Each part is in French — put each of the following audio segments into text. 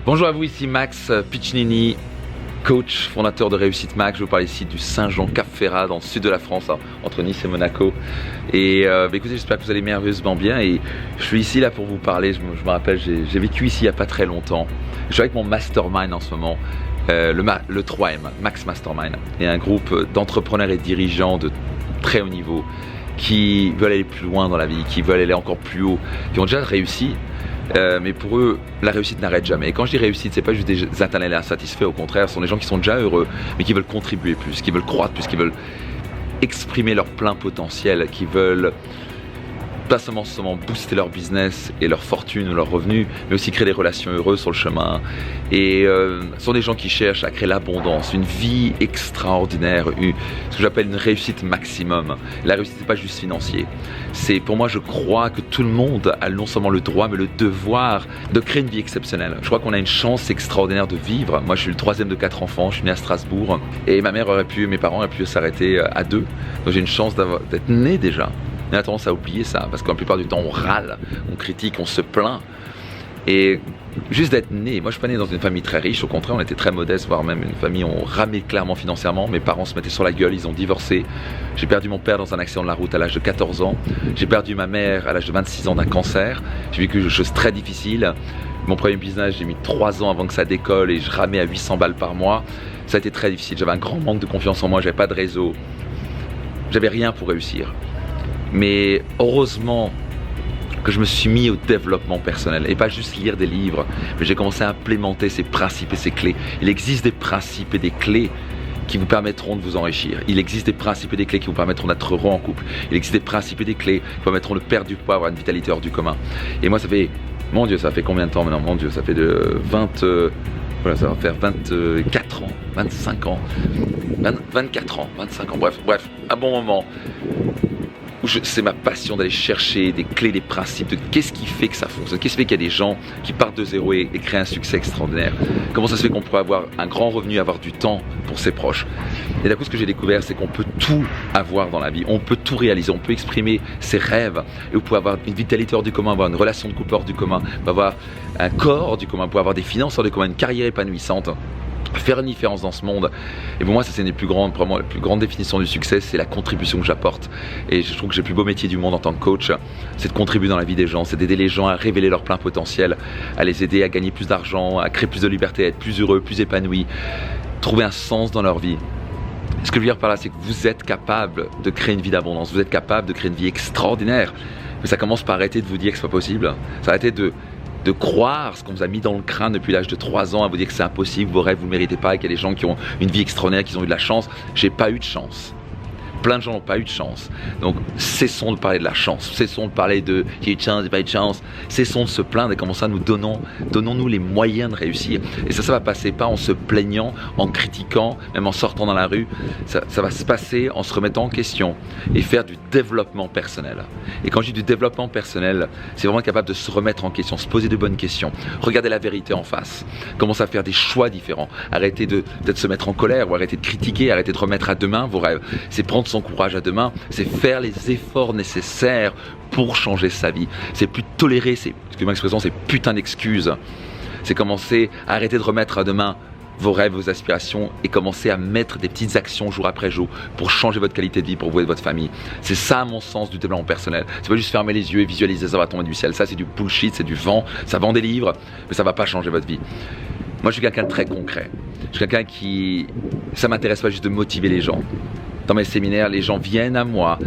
Bonjour à vous, ici Max Piccinini, coach, fondateur de Réussite Max. Je vous parle ici du Saint-Jean-Cap-Ferrat dans le sud de la France, entre Nice et Monaco. Et écoutez, j'espère que vous allez merveilleusement bien. Et je suis ici là pour vous parler. Je me rappelle, j'ai vécu ici il n'y a pas très longtemps. Je suis avec mon mastermind en ce moment, le 3M, Max Mastermind. Et un groupe d'entrepreneurs et dirigeants de très haut niveau qui veulent aller plus loin dans la vie, qui veulent aller encore plus haut, qui ont déjà réussi. Mais pour eux, la réussite n'arrête jamais. Et quand je dis réussite, c'est pas juste des internets insatisfaits, au contraire, ce sont des gens qui sont déjà heureux, mais qui veulent contribuer plus, qui veulent croître plus, qui veulent exprimer leur plein potentiel, qui veulent pas seulement booster leur business et leur fortune ou leurs revenus, mais aussi créer des relations heureuses sur le chemin. Et ce sont des gens qui cherchent à créer l'abondance, une vie extraordinaire, ce que j'appelle une réussite maximum. La réussite n'est pas juste financier. C'est, pour moi, je crois que tout le monde a non seulement le droit, mais le devoir de créer une vie exceptionnelle. Je crois qu'on a une chance extraordinaire de vivre. Moi, je suis le troisième de 4 enfants, je suis né à Strasbourg, et mes parents auraient pu s'arrêter à 2. Donc j'ai une chance d'être né déjà. On a tendance à oublier ça, parce que la plupart du temps on râle, on critique, on se plaint. Et juste d'être né, moi je suis pas né dans une famille très riche, au contraire on était très modeste, voire même une famille, on ramait clairement financièrement. Mes parents se mettaient sur la gueule, ils ont divorcé. J'ai perdu mon père dans un accident de la route à l'âge de 14 ans. J'ai perdu ma mère à l'âge de 26 ans d'un cancer. J'ai vécu des choses très difficiles. Mon premier business, j'ai mis 3 ans avant que ça décolle et je ramais à 800 balles par mois. Ça a été très difficile, j'avais un grand manque de confiance en moi, j'avais pas de réseau. J'avais rien pour réussir. Mais heureusement que je me suis mis au développement personnel et pas juste lire des livres, mais j'ai commencé à implémenter ces principes et ces clés. Il existe des principes et des clés qui vous permettront de vous enrichir. Il existe des principes et des clés qui vous permettront d'être heureux en couple. Il existe des principes et des clés qui vous permettront de perdre du poids, avoir une vitalité hors du commun. Et moi ça fait, mon Dieu, ça fait combien de temps maintenant? Mon Dieu, ça fait de voilà, ça va faire 24 ans, 25 ans, 24 ans, 25 ans, bref, un bon moment. C'est ma passion d'aller chercher des clés, des principes, de qu'est-ce qui fait que ça fonctionne, qu'est-ce qui fait qu'il y a des gens qui partent de zéro et créent un succès extraordinaire. Comment ça se fait qu'on pourrait avoir un grand revenu, avoir du temps pour ses proches. Et d'un coup, ce que j'ai découvert, c'est qu'on peut tout avoir dans la vie, on peut tout réaliser, on peut exprimer ses rêves, et vous pouvez avoir une vitalité hors du commun, avoir une relation de couple hors du commun, avoir un corps hors du commun, vous pouvez avoir des finances hors du commun, une carrière épanouissante. Faire une différence dans ce monde. Et pour moi, ça c'est une des plus grandes, vraiment, la plus grande définition du succès, c'est la contribution que j'apporte. Et je trouve que j'ai le plus beau métier du monde en tant que coach, c'est de contribuer dans la vie des gens, c'est d'aider les gens à révéler leur plein potentiel, à les aider à gagner plus d'argent, à créer plus de liberté, à être plus heureux, plus épanouis, trouver un sens dans leur vie. Ce que je veux dire par là, c'est que vous êtes capable de créer une vie d'abondance, vous êtes capable de créer une vie extraordinaire. Mais ça commence par arrêter de vous dire que c'est pas possible. Ça arrêter de croire ce qu'on vous a mis dans le crâne depuis l'âge de 3 ans, à vous dire que c'est impossible, vos rêves vous ne le méritez pas, qu'il y a des gens qui ont une vie extraordinaire, qui ont eu de la chance. J'ai pas eu de chance. Plein de gens n'ont pas eu de chance. Donc cessons de parler de la chance, cessons de parler de j'ai eu de chance, j'ai pas eu de chance, cessons de se plaindre et commençons à donnons-nous les moyens de réussir. Et ça va passer pas en se plaignant, en critiquant, même en sortant dans la rue. Ça va se passer en se remettant en question et faire du développement personnel. Et quand je dis du développement personnel, c'est vraiment être capable de se remettre en question, se poser de bonnes questions, regarder la vérité en face, commencer à faire des choix différents, arrêter de se mettre en colère ou arrêter de critiquer, arrêter de remettre à demain vos rêves. C'est prendre son courage à deux mains, c'est faire les efforts nécessaires pour changer sa vie. C'est plus tolérer, excusez-moi l'expression, ces putains d'excuses. C'est commencer à arrêter de remettre à demain vos rêves, vos aspirations et commencer à mettre des petites actions jour après jour pour changer votre qualité de vie, pour vous et votre famille. C'est ça à mon sens du développement personnel. C'est pas juste fermer les yeux et visualiser ça va tomber du ciel. Ça c'est du bullshit, c'est du vent, ça vend des livres, mais ça va pas changer votre vie. Moi je suis quelqu'un de très concret. Je suis quelqu'un qui... Ça m'intéresse pas juste de motiver les gens. Dans mes séminaires, les gens viennent à moi,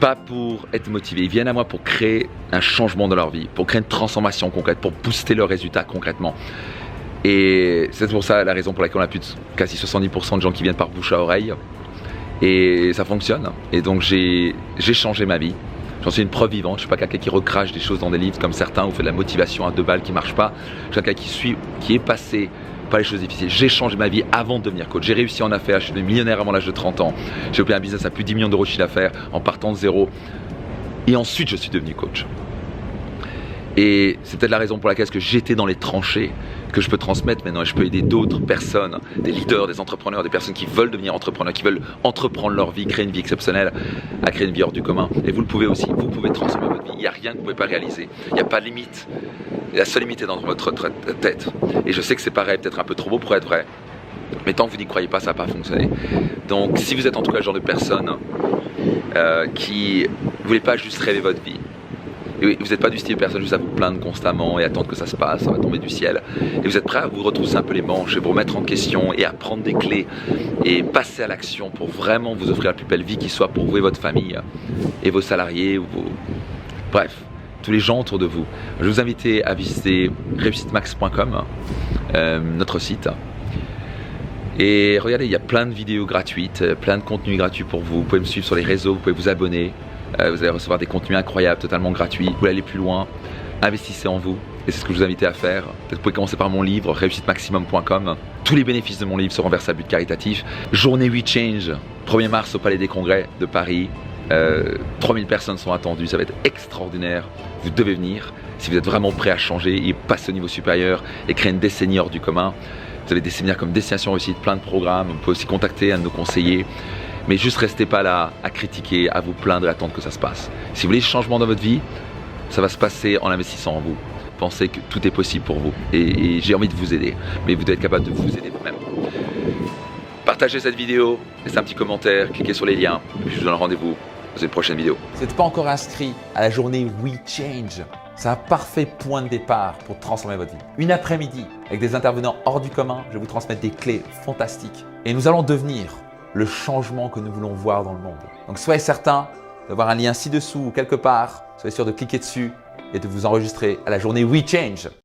pas pour être motivés, ils viennent à moi pour créer un changement dans leur vie, pour créer une transformation concrète, pour booster leurs résultats concrètement. Et c'est pour ça la raison pour laquelle on a plus de quasi 70% de gens qui viennent par bouche à oreille. Et ça fonctionne. Et donc j'ai changé ma vie. J'en suis une preuve vivante. Je ne suis pas quelqu'un qui recrache des choses dans des livres comme certains ou fait de la motivation à 2 balles qui ne marche pas. Je suis quelqu'un qui est passé par les choses difficiles. J'ai changé ma vie avant de devenir coach. J'ai réussi en affaires. Je suis devenu millionnaire avant l'âge de 30 ans. J'ai opéré un business à plus de 10 millions d'euros de chiffre d'affaires en partant de zéro. Et ensuite, je suis devenu coach. Et c'est peut-être la raison pour laquelle j'étais dans les tranchées, que je peux transmettre maintenant et je peux aider d'autres personnes, des leaders, des entrepreneurs, des personnes qui veulent devenir entrepreneurs, qui veulent entreprendre leur vie, créer une vie exceptionnelle, à créer une vie hors du commun. Et vous le pouvez aussi, vous pouvez transformer votre vie. Il n'y a rien que vous ne pouvez pas réaliser. Il n'y a pas de limite. La seule limite est dans votre tête. Et je sais que c'est pareil, peut-être un peu trop beau pour être vrai. Mais tant que vous n'y croyez pas, ça ne va pas fonctionner. Donc si vous êtes en tout cas le genre de personne qui ne voulez pas juste rêver votre vie, et vous n'êtes pas du style de personne juste à vous plaindre constamment et attendre que ça se passe, ça va tomber du ciel. Et vous êtes prêt à vous retrousser un peu les manches et vous remettre en question et à prendre des clés et passer à l'action pour vraiment vous offrir la plus belle vie qui soit pour vous et votre famille et vos salariés ou bref, tous les gens autour de vous. Je vais vous inviter à visiter reussitemax.com, notre site. Et regardez, il y a plein de vidéos gratuites, plein de contenus gratuits pour vous. Vous pouvez me suivre sur les réseaux, vous pouvez vous abonner. Vous allez recevoir des contenus incroyables, totalement gratuits. Vous voulez aller plus loin, investissez en vous. Et c'est ce que je vous invite à faire. Vous pouvez commencer par mon livre, reussitemaximum.com. Tous les bénéfices de mon livre seront versés à but caritatif. Journée We Change, 1er mars au Palais des Congrès de Paris. 3000 personnes sont attendues, ça va être extraordinaire. Vous devez venir si vous êtes vraiment prêt à changer et passer au niveau supérieur et créer une décennie hors du commun. Vous avez des séminaires comme Destination Réussite, plein de programmes. Vous pouvez aussi contacter un de nos conseillers. Mais juste restez pas là à critiquer, à vous plaindre et attendre que ça se passe. Si vous voulez ce changement dans votre vie, ça va se passer en investissant en vous. Pensez que tout est possible pour vous. Et j'ai envie de vous aider. Mais vous devez être capable de vous aider vous-même. Partagez cette vidéo, laissez un petit commentaire, cliquez sur les liens. Et puis je vous donne rendez-vous dans une prochaine vidéo. Si vous n'êtes pas encore inscrit à la journée We Change, c'est un parfait point de départ pour transformer votre vie. Une après-midi avec des intervenants hors du commun, je vais vous transmettre des clés fantastiques. Et nous allons devenir le changement que nous voulons voir dans le monde. Donc soyez certain d'avoir un lien ci-dessous ou quelque part. Soyez sûr de cliquer dessus et de vous enregistrer à la journée We Change.